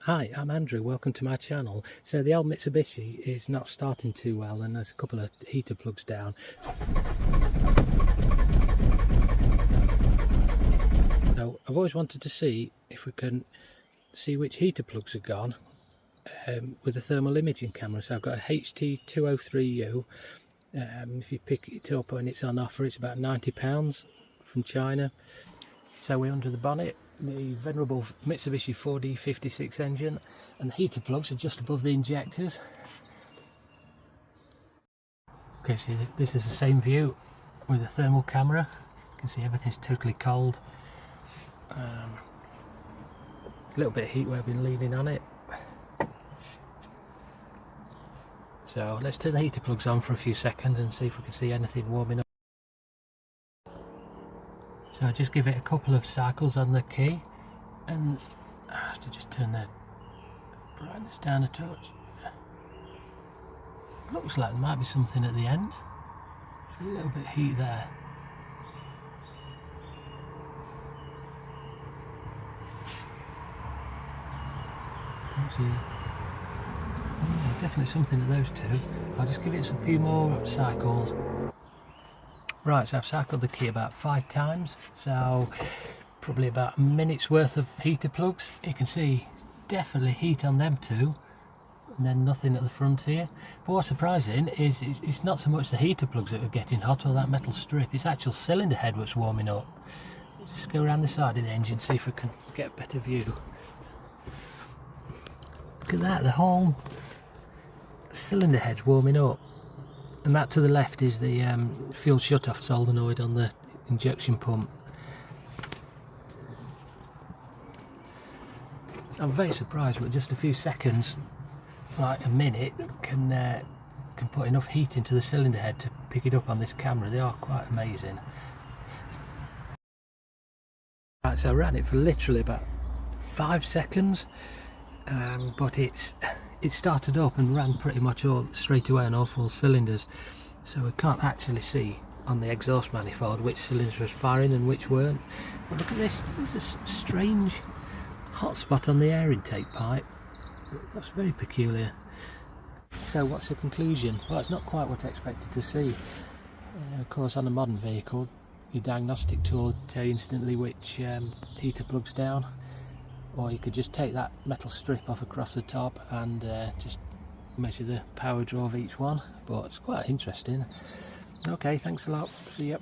Hi, I'm Andrew, welcome to my channel. So the old Mitsubishi is not starting too well and there's a couple of heater plugs down. So I've always wanted to see if we can see which heater plugs are gone with a thermal imaging camera. So I've got a HT203U. If you pick it up and it's on offer, it's about £90 from China. So we're under the bonnet, the venerable Mitsubishi 4D56 engine, and the heater plugs are just above the injectors. Okay, so this is the same view with a thermal camera. You can see everything's totally cold. A little bit of heat where I've been leaning on it. So let's turn the heater plugs on for a few seconds and see if we can see anything warming up. So I just give it a couple of cycles on the key, and I have to just turn the brightness down a touch. Looks like there might be something at the end. There's a little bit of heat there. Definitely something at those two. I'll just give it a few more cycles. Right, so I've cycled the key about 5 times, so probably about a minute's worth of heater plugs. You can see definitely heat on them two, and then nothing at the front here. But what's surprising is it's not so much the heater plugs that are getting hot or that metal strip, it's actual cylinder head that's warming up. Just go around the side of the engine, see if we can get a better view. Look at that, the whole cylinder head's warming up. And that to the left is the fuel shut-off solenoid on the injection pump. I'm very surprised with just a few seconds, like a minute, can put enough heat into the cylinder head to pick it up on this camera. They are quite amazing. Right, so I ran it for literally about 5 seconds, but it started up and ran pretty much all straight away on all 4 cylinders, so we can't actually see on the exhaust manifold which cylinders was firing and which weren't. But look at this, there's a strange hot spot on the air intake pipe. That's very peculiar. So what's the conclusion? Well, it's not quite what I expected to see. Of course, on a modern vehicle, your diagnostic tool will tell you instantly which heater plug's down, or you could just take that metal strip off across the top and just measure the power draw of each one. But it's quite interesting. Okay, thanks a lot, see ya.